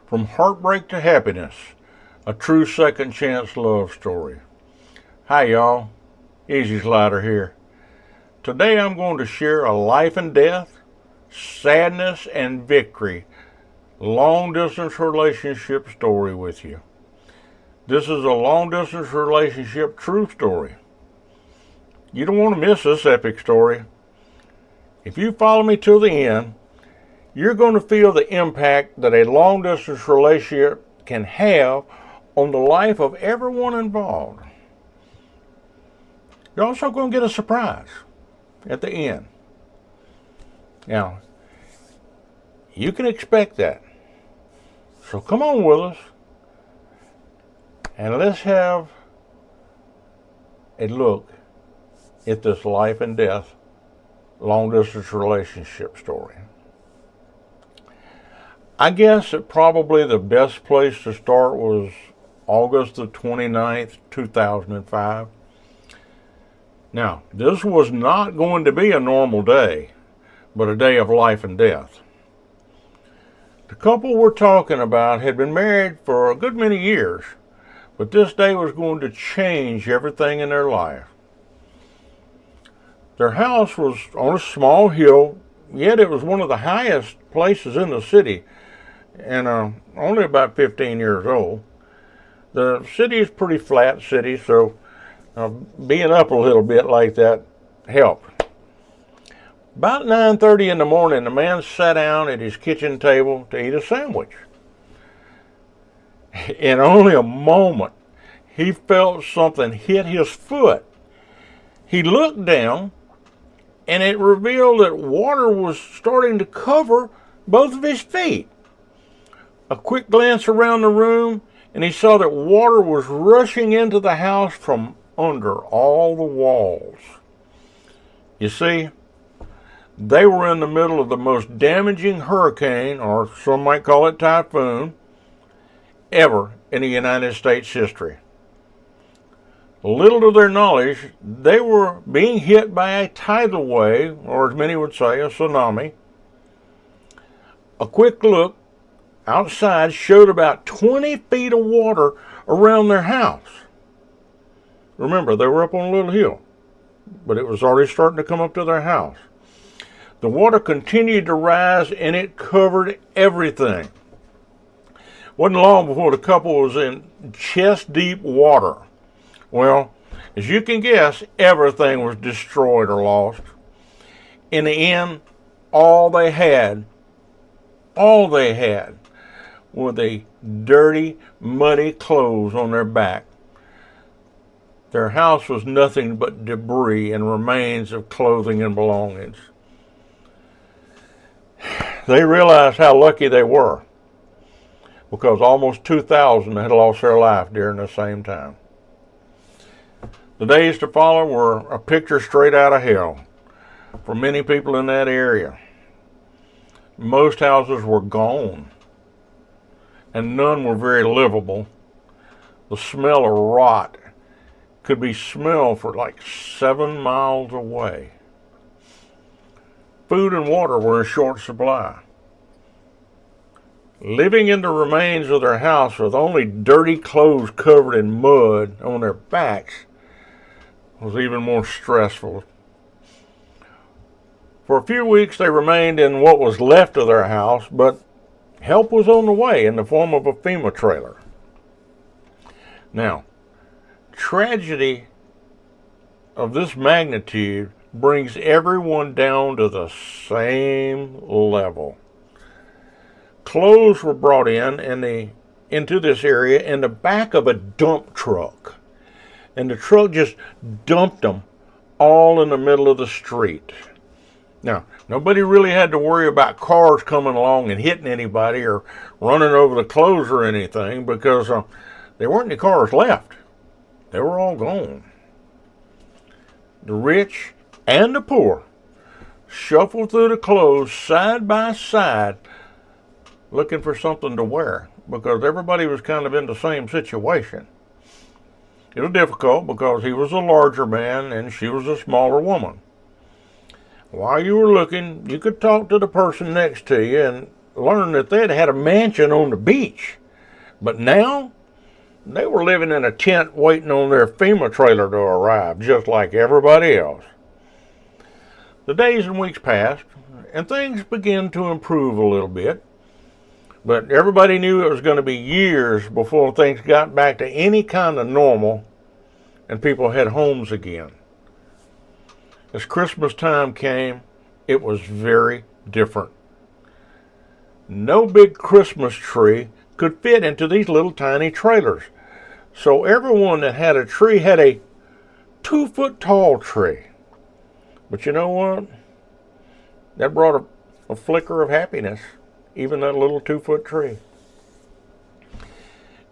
From Heartbreak to Happiness, a true second chance love story. Hi, y'all. Easy Slider here. Today I'm going to share a life and death, sadness and victory, long distance relationship story with you. This is a long distance relationship true story. You don't want to miss this epic story. If you follow me till the end, you're going to feel the impact that a long distance relationship can have on the life of everyone involved. You're also going to get a surprise at the end. Now, you can expect that. So come on with us and let's have a look at this life and death long distance relationship story. I guess that probably the best place to start was August the 29th, 2005. Now, this was not going to be a normal day, but a day of life and death. The couple we're talking about had been married for a good many years, but this day was going to change everything in their life. Their house was on a small hill, yet it was one of the highest places in the city, and only about 15 years old. The city is a pretty flat city, so being up a little bit like that helped. About 9:30 in the morning, the man sat down at his kitchen table to eat a sandwich. In only a moment, he felt something hit his foot. He looked down, and it revealed that water was starting to cover both of his feet. A quick glance around the room, and he saw that water was rushing into the house from under all the walls. You see, they were in the middle of the most damaging hurricane, or some might call it typhoon, ever in the United States history. Little to their knowledge, they were being hit by a tidal wave, or as many would say, a tsunami. A quick look outside showed about 20 feet of water around their house. Remember, they were up on a little hill, but it was already starting to come up to their house. The water continued to rise, and it covered everything. Wasn't long before the couple was in chest-deep water. Well, as you can guess, everything was destroyed or lost. In the end, all they had were the dirty, muddy clothes on their back. Their house was nothing but debris and remains of clothing and belongings. They realized how lucky they were, because almost 2,000 had lost their life during the same time. The days to follow were a picture straight out of hell for many people in that area. Most houses were gone, and none were very livable. The smell of rot could be smelled for like 7 miles away. Food and water were in short supply. Living in the remains of their house with only dirty clothes covered in mud on their backs was even more stressful. For a few weeks they remained in what was left of their house, but help was on the way in the form of a FEMA trailer. Now, tragedy of this magnitude brings everyone down to the same level. Clothes were brought into this area in the back of a dump truck, and the truck just dumped them all in the middle of the street. Now, nobody really had to worry about cars coming along and hitting anybody or running over the clothes or anything, because there weren't any cars left. They were all gone. The rich and the poor shuffled through the clothes side by side looking for something to wear, because everybody was kind of in the same situation. It was difficult because he was a larger man and she was a smaller woman. While you were looking, you could talk to the person next to you, and learned that they'd had a mansion on the beach. But now, they were living in a tent waiting on their FEMA trailer to arrive, just like everybody else. The days and weeks passed, and things began to improve a little bit. But everybody knew it was going to be years before things got back to any kind of normal and people had homes again. As Christmas time came, it was very different. No big Christmas tree could fit into these little tiny trailers. So everyone that had a tree had a 2-foot tall tree. But you know what? That brought a flicker of happiness, even that little 2-foot tree.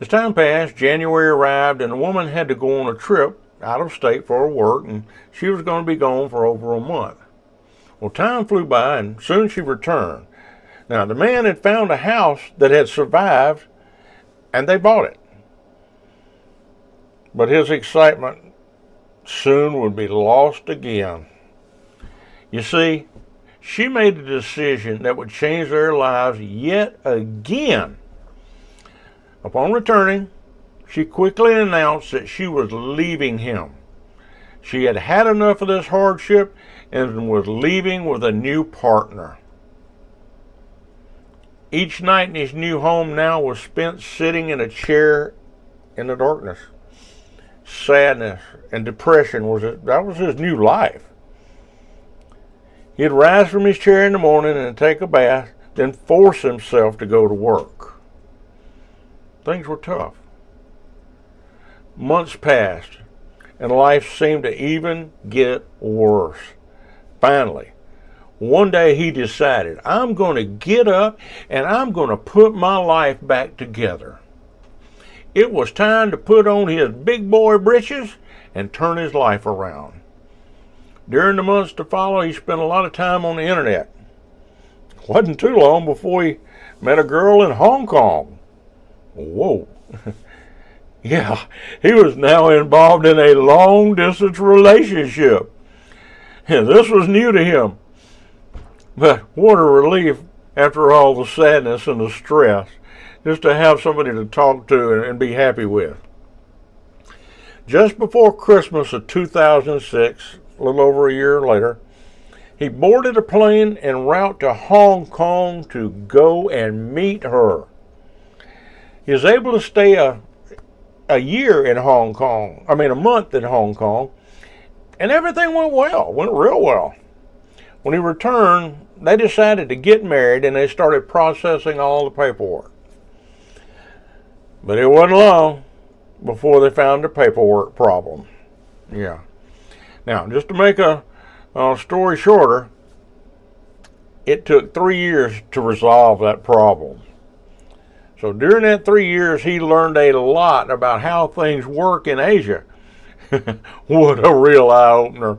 As time passed, January arrived, and the woman had to go on a trip out of state for her work, and she was going to be gone for over a month. Well, time flew by, and soon she returned. Now, the man had found a house that had survived, and they bought it. But his excitement soon would be lost again. You see, she made a decision that would change their lives yet again. Upon returning, she quickly announced that she was leaving him. She had had enough of this hardship and was leaving with a new partner. Each night in his new home now was spent sitting in a chair in the darkness. Sadness and depression that was his new life. He'd rise from his chair in the morning and take a bath, then force himself to go to work. Things were tough. Months passed, and life seemed to even get worse. Finally, one day he decided, I'm going to get up and I'm going to put my life back together. It was time to put on his big boy britches and turn his life around. During the months to follow, he spent a lot of time on the internet. It wasn't too long before he met a girl in Hong Kong. Whoa. Yeah, he was now involved in a long-distance relationship. And this was new to him. But what a relief after all the sadness and the stress, just to have somebody to talk to and be happy with. Just before Christmas of 2006, a little over a year later, he boarded a plane en route to Hong Kong to go and meet her. He was able to stay a year in Hong Kong, a month in Hong Kong, and everything went real well. When he returned, they decided to get married and they started processing all the paperwork. But it wasn't long before they found a paperwork problem. Yeah. Now, just to make a story shorter, it took 3 years to resolve that problem. So during that 3 years, he learned a lot about how things work in Asia. What a real eye-opener.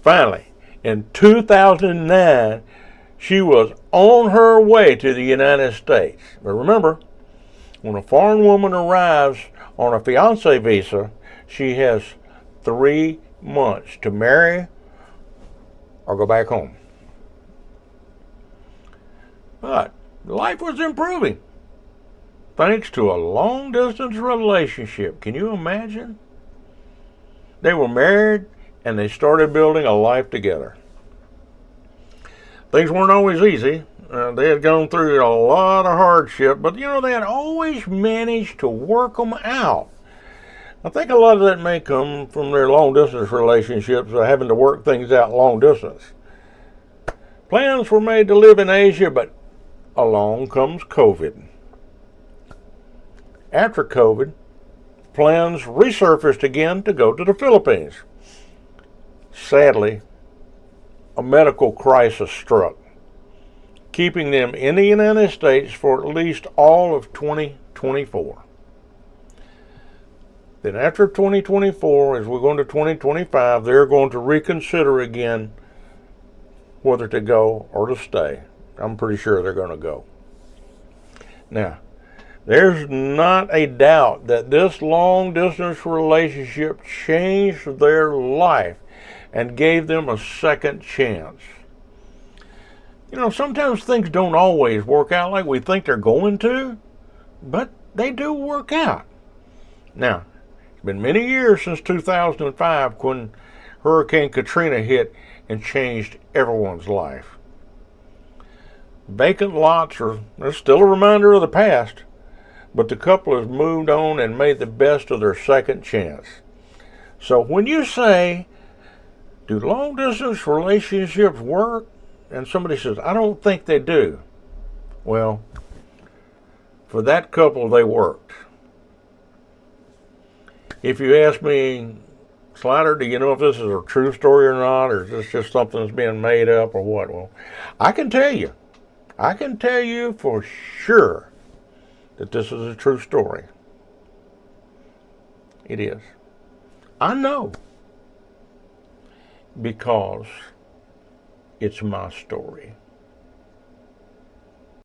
Finally, in 2009, she was on her way to the United States. But remember, when a foreign woman arrives on a fiancé visa, she has 3 months to marry or go back home. But life was improving thanks to a long-distance relationship. Can you imagine? They were married and they started building a life together. Things weren't always easy. They had gone through a lot of hardship, but they had always managed to work them out. I think a lot of that may come from their long-distance relationships, having to work things out long distance. Plans were made to live in Asia, but along comes COVID. After COVID, plans resurfaced again to go to the Philippines. Sadly, a medical crisis struck, keeping them in the United States for at least all of 2024. Then after 2024, as we go into 2025, they're going to reconsider again whether to go or to stay. I'm pretty sure they're going to go. Now, there's not a doubt that this long-distance relationship changed their life and gave them a second chance. You know, sometimes things don't always work out like we think they're going to, but they do work out. Now, it's been many years since 2005 when Hurricane Katrina hit and changed everyone's life. Vacant lots they're still a reminder of the past, but the couple has moved on and made the best of their second chance. So when you say, do long distance relationships work? And somebody says, I don't think they do. Well, for that couple, they worked. If you ask me, Slider, do you know if this is a true story or not, or is this just something that's being made up or what? Well, I can tell you. I can tell you for sure that this is a true story. It is. I know. Because it's my story.